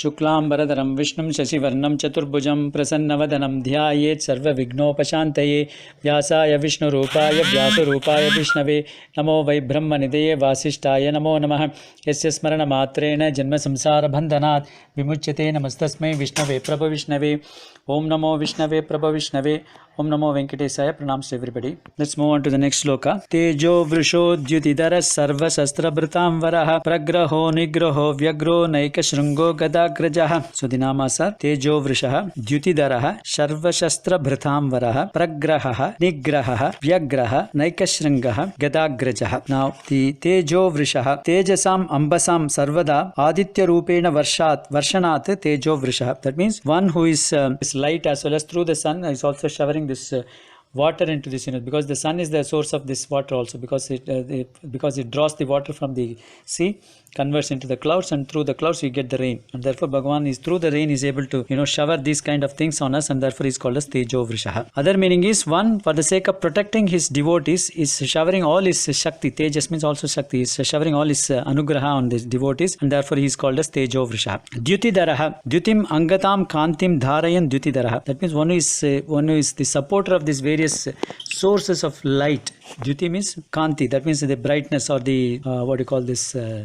शुक्लांबरधरं विष्णुं शशिवर्णं चतुर्भुजं प्रसन्नवदनं ध्यायेत् सर्वविघ्नोपशान्तये व्यासाय विष्णुरूपाय व्यासरूपाय विष्णवे नमो वै ब्रह्मनिधये वासिष्ठाय नमो नमः यस्य स्मरणमात्रेण जन्मसंसारबन्धनात् विमुच्यते नमस्तस्मै विष्णवे प्रभविष्णवे ओम नमो विष्णवे प्रभविष्णवे ओम नमो वेंकटेशाय प्रणाम्स everybody let's move on to the next shloka तेजो वृषो द्युतिधर सर्वशस्त्रभृतां वरः प्रग्रहो निग्रहो व्यग्रो नैकशृंगो गदाग्रजः सो द नामास आर तेजो वृषः द्युतिधरः सर्वशस्त्रभृतां वरः प्रग्रहः निग्रहः व्यग्रः नैकशृंगः गदाग्रजः नाउ द तेजो वृषः तेजसाम् अंबसां सर्वदा आदित्य रूपेण वर्षणात् तेजो वृषः that means one who is light as well as through the sun is also showering this water into this unit, because the sun is the source of this water also, because it draws the water from the sea, converts into the clouds, and through the clouds you get the rain, and therefore Bhagavan is through the rain is able to shower these kind of things on us, and therefore he is called as Tejo Vrishaha. Other meaning is, one, for the sake of protecting his devotees, is showering all his Shakti. Tejas means also Shakti, is showering all his Anugraha on the devotees, and therefore he is called as Tejo Vrishaha. Dyutidaraha, Dyutim Angatam Kantim Dharayan Dyutidaraha. That means one who is the supporter of these various sources of light. Dyuti means Kanti, that means the brightness or the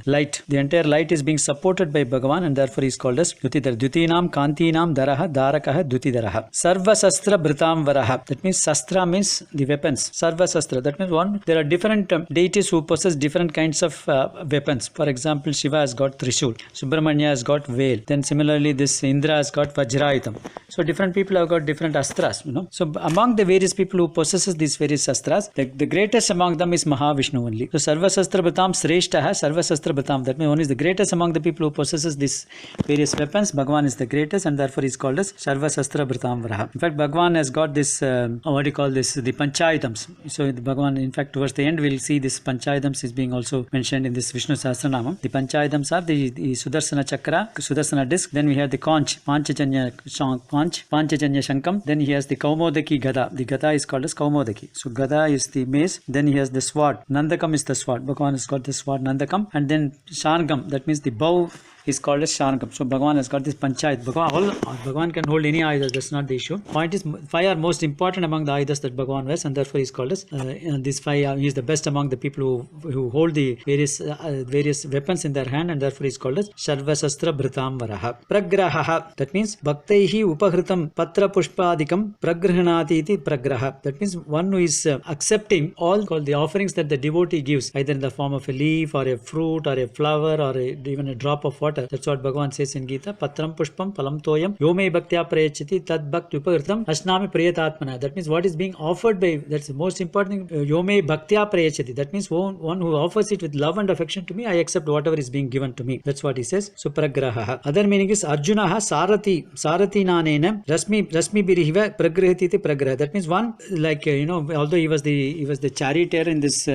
light. The entire light is being supported by Bhagavan, and therefore he is called as Dyutidara. Dyutinam Kantinam Daraha Dharakah Dyutidaraha. Sarva Sastra Bhritam Varaha. That means Sastra means the weapons. Sarva Sastra. That means one, there are different deities who possess different kinds of weapons. For example, Shiva has got Trishul, Subramanya has got Veil. Then similarly this Indra has got Vajrayutham. So different people have got different astras. So among the various people who possesses these various astras, the greatest among them is Mahavishnu only. So Sarva Sastra Bhatam Sreshtaha Sarva Sastra Bhatam. That means one is the greatest among the people who possesses these various weapons. Bhagavan is the greatest, and therefore he is called as Sarva Sastra Bhatam Varaha. In fact, Bhagavan has got this, the Panchayatams. So Bhagavan, in fact, towards the end, we'll see this Panchayatams is being also mentioned in this Vishnu Sahasranamam. The Panchayatams are the Sudarsana Chakra, Sudarsana disc. Then we have the Conch, Panchajanya Shankam. Then he has the Kaumodaki Gada. The Gada is called as Kaumodaki. So Gada is the mace. Then he has the sword. Nandakam is the sword. Bhagavan has got the sword Nandakam. And then Shargam, that means the bow, is called as Shargam. So Bhagavan has got this Panchayat. Bhagavan can hold any ayudas, that's not the issue. Point is, 5 are most important among the ayudas that Bhagavan wears, and therefore he is called as these 5 he is the best among the people who hold the various weapons in their hand, and therefore he is called as Sarva Sastra Bhritam Varaha. Pragraha, that means Bhaktaihi Upahritam Patra Pushpadikam Pragrahanati iti Pragraha. That means one who is accepting all the offerings that the devotee gives, either in the form of a leaf or a fruit or a flower or even a drop of water. That's what Bhagavan says in Gita. Patram pushpam palam toyam yome bhaktya prayachati tad bhakti upagritam asnami priyatatmana. That means what is being offered by, that's the most important thing, yome bhaktya prayachati. That means one who offers it with love and affection to me, I accept whatever is being given to me. That's what he says. So pragraha. Other meaning is Arjunaha sarati nanena rasmi birihiva pragrahati iti pragraha. That means one, like although he was the charioteer in this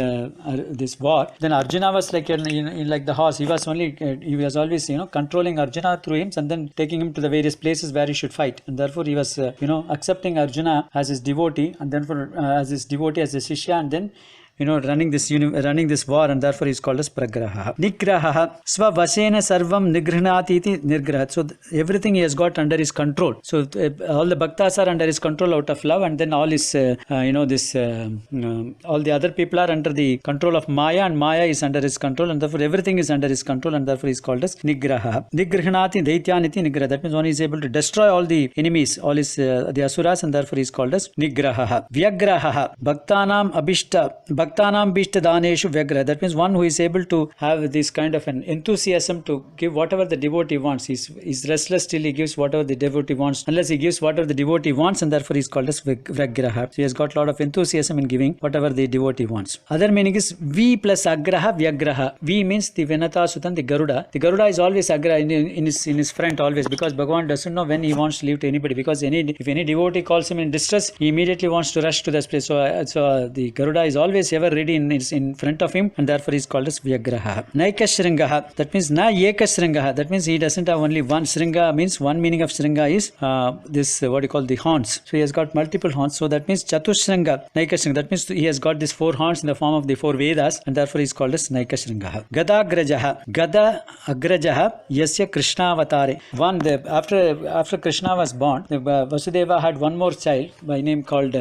war, then Arjuna was like like the horse. He was always controlling Arjuna through him, and then taking him to the various places where he should fight, and therefore he was accepting Arjuna as his devotee, and then as his Shishya, and then running this war, and therefore he is called as Pragraha. Nigraha Svavasena Sarvam Nigranati iti Nirgraha. So everything he has got under his control. So all the bhaktas are under his control out of love, and then all his all the other people are under the control of Maya, and Maya is under his control, and therefore everything is under his control, and therefore he is called as Nigraha. Nigrahanati Daityaniti Nigraha. That means one is able to destroy all the enemies, all his the Asuras, and therefore he is called as Nigraha. Vyagraha Bhaktanam Bhishta Daneshu Vyagra. That means one who is able to have this kind of an enthusiasm to give whatever the devotee wants. He's restless till he gives whatever the devotee wants, unless he gives whatever the devotee wants, and therefore he is called as Vyagraha. So he has got a lot of enthusiasm in giving whatever the devotee wants. Other meaning is V plus Agraha Vyagraha. V means the Venata Sutan, the Garuda. The Garuda is always Agra in his front always, because Bhagavan doesn't know when he wants to leave to anybody, because if any devotee calls him in distress, he immediately wants to rush to this place. So the Garuda is always ever ready is in front of him, and therefore he is called as Vyagraha. Naikashringaha, that means Na Ekashringaha, that means he doesn't have only one. Shringa means one meaning of Shringa is this what you call the horns. So he has got multiple horns. So that means Chatushringa, Naikashringa, that means he has got these 4 horns in the form of the 4 Vedas, and therefore he is called as Naikashringaha. Gadagrajaha, Gada Agrajaha Yasya Krishnavatare. After Krishna was born, Vasudeva had one more child by name called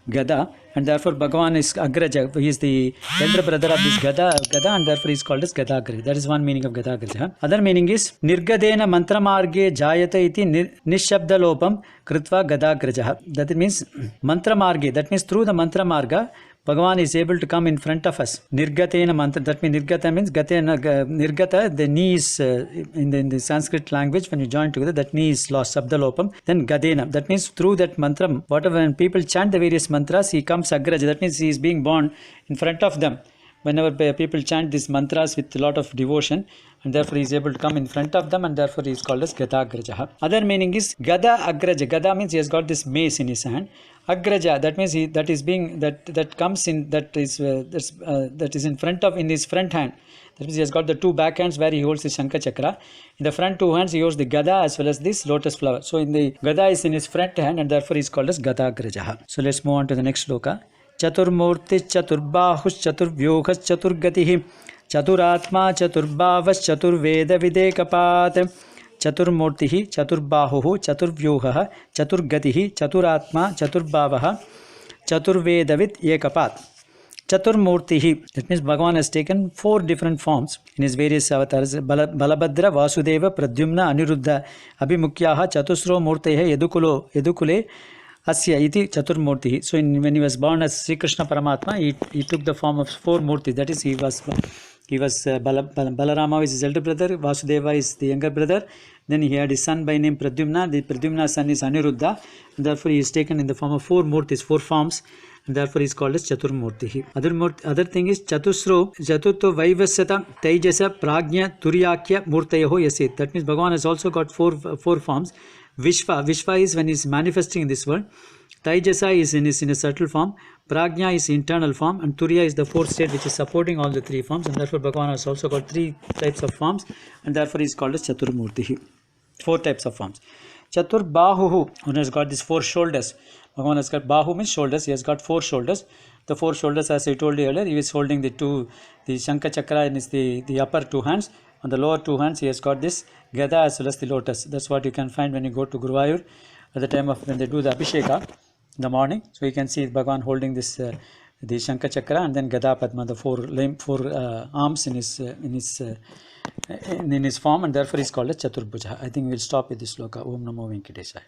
Gada, and therefore Bhagavan is Agraja. He is the elder brother of this Gada, and therefore he is called as Gadagraja. That is one meaning of Gadagraja. Other meaning is Nirgadena Mantramarge Jayata iti Nishabdalopam Kritva Gadagraja. That means Mantramarge, that means through the Mantra Marga, Bhagavan is able to come in front of us. Nirgatena mantra, that means Nirgata means Nirgata, the knee is in the Sanskrit language, when you join together, that knee is lost, Sabdalopam. Then Gadena, that means through that mantra, whatever, when people chant the various mantras, he comes Agraja, that means he is being born in front of them. Whenever people chant these mantras with a lot of devotion, and therefore he is able to come in front of them, and therefore he is called as Gadagraja. Other meaning is Gada Agraja. Gada means he has got this mace in his hand. Agraja, that means that comes in, that is in front of, in his front hand. That means he has got the 2 back hands where he holds the Shankha Chakra. In the front 2 hands he holds the Gada as well as this lotus flower. So in the Gada is in his front hand, and therefore he is called as Gadagraja. So let's move on to the next shloka. Chaturmurti Chaturbahus Chaturvyuhas Chaturgatihi Chaturatma Chaturbhavas Chaturveda Videkapat. Chaturmurtihi Chaturbahuhu Chaturvyuhaha Chaturgatihi Chaturatma Chaturbhavaha Chaturvedavit Ekapat. Chaturmurtihi, that means Bhagavan has taken 4 different forms in his various avatars. Balabhadra, Vasudeva, Pradyumna, Aniruddha, Abhimukyaha, Chatusro Murtehe, Yedukule, Asya iti Chaturmurtihi. So when he was born as Sri Krishna Paramatma, he took the form of 4 Murtis. That is, he was Balarama is his elder brother, Vasudeva is the younger brother. Then he had his son by name Pradyumna. The Pradyumna's son is Aniruddha, and therefore he is taken in the form of 4 Murtis, 4 forms, and therefore he is called as Chaturmurtihi. Other thing is Chatusro, Chaturto Vaivasata, Taijasa, Prajna, Turyakya, Murtayaho Yasit. That means Bhagavan has also got 4 forms. Vishva is when he is manifesting in this world. Taijasa is in a subtle form. Prajna is internal form, and Turiya is the 4th state which is supporting all the 3 forms, and therefore Bhagavan has also got 3 types of forms, and therefore he is called as Chaturmurtihi. 4 types of forms. Chaturbahuhu, who has got these 4 shoulders. Bhagavan has got Bahu means shoulders. He has got 4 shoulders. The 4 shoulders, as I told you earlier, he is holding the Shankha Chakra in the upper 2 hands. On the lower 2 hands, he has got this Gada as well as the lotus. That's what you can find when you go to Guruvayur at the time of when they do the Abhisheka in the morning. So you can see Bhagavan holding this the Shankha Chakra, and then Gada Padma, the 4 arms in his form, and therefore he is called as Chaturbhuja. I think we'll stop with this sloka. Om Namo Venkatesaya.